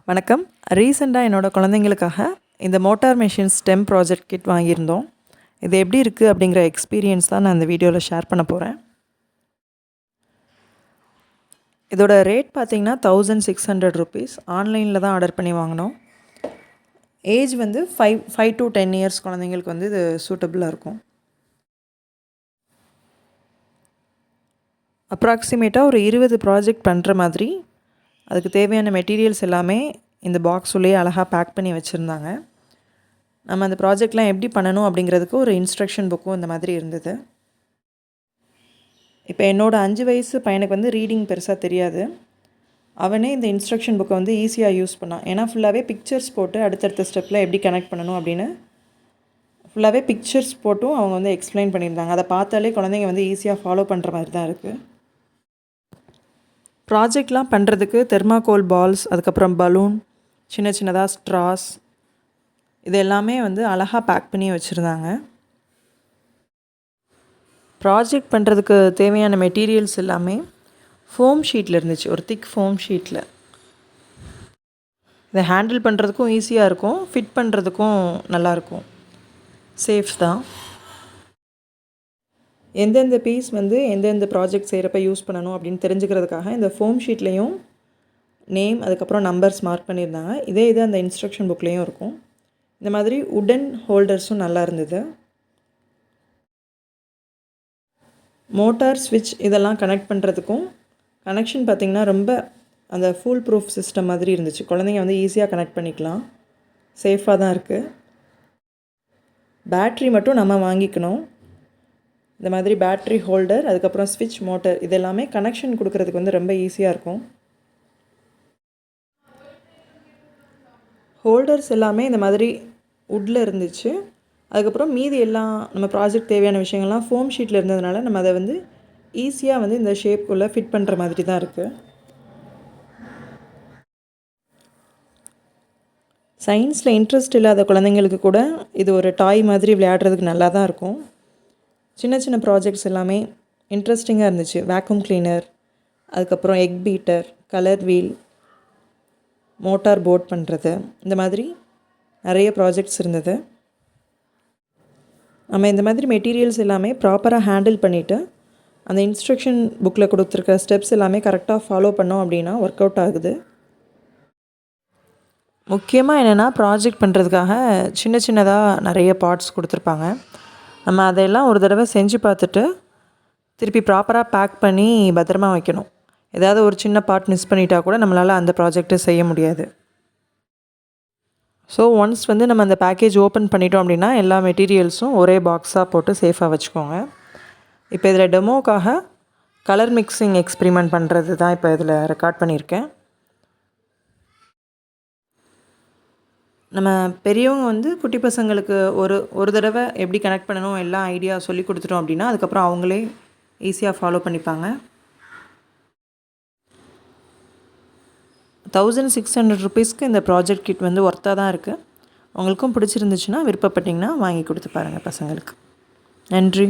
வணக்கம். ரீசெண்டாக என்னோடய குழந்தைங்களுக்காக இந்த motor machine stem project kit வாங்கியிருந்தோம். இது எப்படி இருக்குது அப்படிங்கிற எக்ஸ்பீரியன்ஸ் தான் நான் இந்த வீடியோவில் ஷேர் பண்ண போகிறேன். இதோட ரேட் பார்த்திங்கன்னா ₹1600. ஆன்லைனில் தான் ஆர்டர் பண்ணி வாங்கினோம். ஏஜ் வந்து 5 to 10 இயர்ஸ் குழந்தைங்களுக்கு வந்து இது சூட்டபுளாக இருக்கும். அப்ராக்சிமேட்டாக ஒரு 20 ப்ராஜெக்ட் பண்ணுற மாதிரி அதுக்கு தேவையான மெட்டீரியல்ஸ் எல்லாமே இந்த பாக்ஸுள்ளேயே அழகாக பேக் பண்ணி வச்சுருந்தாங்க. நம்ம அந்த ப்ராஜெக்ட்லாம் எப்படி பண்ணணும் அப்படிங்கிறதுக்கு ஒரு இன்ஸ்ட்ரக்ஷன் புக்கும் இந்த மாதிரி இருந்தது. இப்போ என்னோடய 5 வயசு பையனுக்கு வந்து ரீடிங் பெருசாக தெரியாது. அவனே இந்த இன்ஸ்ட்ரக்ஷன் புக்கை வந்து ஈஸியாக யூஸ் பண்ணான். ஏன்னா ஃபுல்லாகவே பிக்சர்ஸ் போட்டு அடுத்தடுத்த ஸ்டெப்பில் எப்படி கனெக்ட் பண்ணணும் அப்படின்னு ஃபுல்லாகவே பிக்சர்ஸ் போட்டும் அவங்க வந்து எக்ஸ்பிளைன் பண்ணியிருந்தாங்க. அதை பார்த்தாலே குழந்தைங்க வந்து ஈஸியாக ஃபாலோ பண்ணுற மாதிரி தான் இருக்குது. ப்ராஜெக்ட்லாம் பண்ணுறதுக்கு தெர்மாக்கோல் பால்ஸ், அதுக்கப்புறம் பலூன், சின்ன சின்னதாக ஸ்ட்ராஸ், இது எல்லாமே வந்து அழகாக பேக் பண்ணி வச்சுருந்தாங்க. ப்ராஜெக்ட் பண்ணுறதுக்கு தேவையான மெட்டீரியல்ஸ் எல்லாமே ஃபோம் ஷீட்டில் இருந்துச்சு, ஒரு திக் ஃபோம் ஷீட்டில். இதை ஹேண்டில் பண்ணுறதுக்கும் ஈஸியாக இருக்கும், ஃபிட் பண்ணுறதுக்கும் நல்லாயிருக்கும், சேஃப் தான். எந்தெந்த பீஸ் வந்து எந்தெந்த ப்ராஜெக்ட் செய்கிறப்ப யூஸ் பண்ணணும் அப்படின்னு தெரிஞ்சுக்கிறதுக்காக இந்த ஃபோம் ஷீட்லேயும் நேம், அதுக்கப்புறம் நம்பர்ஸ் மார்க் பண்ணியிருந்தாங்க. இதே அந்த இன்ஸ்ட்ரக்ஷன் புக்லேயும் இருக்கும். இந்த மாதிரி உடன் ஹோல்டர்ஸும் நல்லா இருந்தது. மோட்டார், ஸ்விட்ச் இதெல்லாம் கனெக்ட் பண்ணுறதுக்கும் கனெக்ஷன் பார்த்திங்கன்னா ரொம்ப அந்த ஃபுல் ப்ரூஃப் சிஸ்டம் மாதிரி இருந்துச்சு. குழந்தைங்க வந்து ஈஸியாக கனெக்ட் பண்ணிக்கலாம், சேஃபாக தான் இருக்குது. பேட்ரி மட்டும் நம்ம வாங்கிக்கணும். இந்த மாதிரி பேட்ரி ஹோல்டர், அதுக்கப்புறம் ஸ்விட்ச், மோட்டர் இதெல்லாமே கனெக்ஷன் கொடுக்குறதுக்கு வந்து ரொம்ப ஈஸியாக இருக்கும். ஹோல்டர்ஸ் எல்லாமே இந்த மாதிரி வுட்டில் இருந்துச்சு. அதுக்கப்புறம் மீதி எல்லாம் நம்ம ப்ராஜெக்ட் தேவையான விஷயங்கள்லாம் ஃபோம் ஷீட்டில் இருந்ததுனால நம்ம அதை வந்து ஈஸியாக வந்து இந்த ஷேப்புக்குள்ளே ஃபிட் பண்ணுற மாதிரி தான் இருக்குது. சயின்ஸில் இன்ட்ரெஸ்ட் இல்லாத குழந்தைங்களுக்கு கூட இது ஒரு டாய் மாதிரி விளையாடுறதுக்கு நல்லா தான் இருக்கும். சின்ன சின்ன ப்ராஜெக்ட்ஸ் எல்லாமே இன்ட்ரெஸ்டிங்காக இருந்துச்சு. வேக்யூம் கிளீனர், அதுக்கப்புறம் egg beater, colour wheel, motor boat பண்ணுறது, இந்த மாதிரி நிறைய ப்ராஜெக்ட்ஸ் இருந்தது. நம்ம இந்த மாதிரி மெட்டீரியல்ஸ் எல்லாமே ப்ராப்பராக ஹேண்டில் பண்ணிவிட்டு அந்த இன்ஸ்ட்ரக்ஷன் புக்கில் கொடுத்துருக்க ஸ்டெப்ஸ் எல்லாமே கரெக்டாக ஃபாலோ பண்ணோம் அப்படின்னா ஒர்க் அவுட் ஆகுது. முக்கியமாக என்னென்னா ப்ராஜெக்ட் பண்ணுறதுக்காக சின்ன சின்னதாக நிறைய பார்ட்ஸ் கொடுத்துருப்பாங்க. நம்ம அதையெல்லாம் ஒரு தடவை செஞ்சு பார்த்துட்டு திருப்பி ப்ராப்பராக பேக் பண்ணி பத்திரமா வைக்கணும். ஏதாவது ஒரு சின்ன பார்ட் மிஸ் பண்ணிட்டா கூட நம்மளால் அந்த ப்ராஜெக்டை செய்ய முடியாது. ஸோ ஒன்ஸ் வந்து நம்ம அந்த பேக்கேஜ் ஓப்பன் பண்ணிட்டோம் அப்படின்னா எல்லா மெட்டீரியல்ஸும் ஒரே பாக்ஸாக போட்டு சேஃபாக வச்சுக்கோங்க. இப்போ இதில் டெமோக்காக கலர் மிக்சிங் எக்ஸ்பிரிமெண்ட் பண்ணுறது தான் இப்போ இதில் ரெக்கார்ட் பண்ணியிருக்கேன். நம்ம பெரியவங்க வந்து குட்டி பசங்களுக்கு ஒரு தடவை எப்படி கனெக்ட் பண்ணணும் எல்லா ஐடியா சொல்லி கொடுத்துட்டோம் அப்படின்னா அதுக்கப்புறம் அவங்களே ஈஸியாக ஃபாலோ பண்ணிப்பாங்க. ₹1600 இந்த ப்ராஜெக்ட் கிட் வந்து ஒர்த்தாக தான் இருக்குது. உங்களுக்கும் பிடிச்சிருந்துச்சுன்னா விருப்பப்பட்டிங்கன்னா வாங்கி கொடுத்து பாருங்கள் பசங்களுக்கு. நன்றி.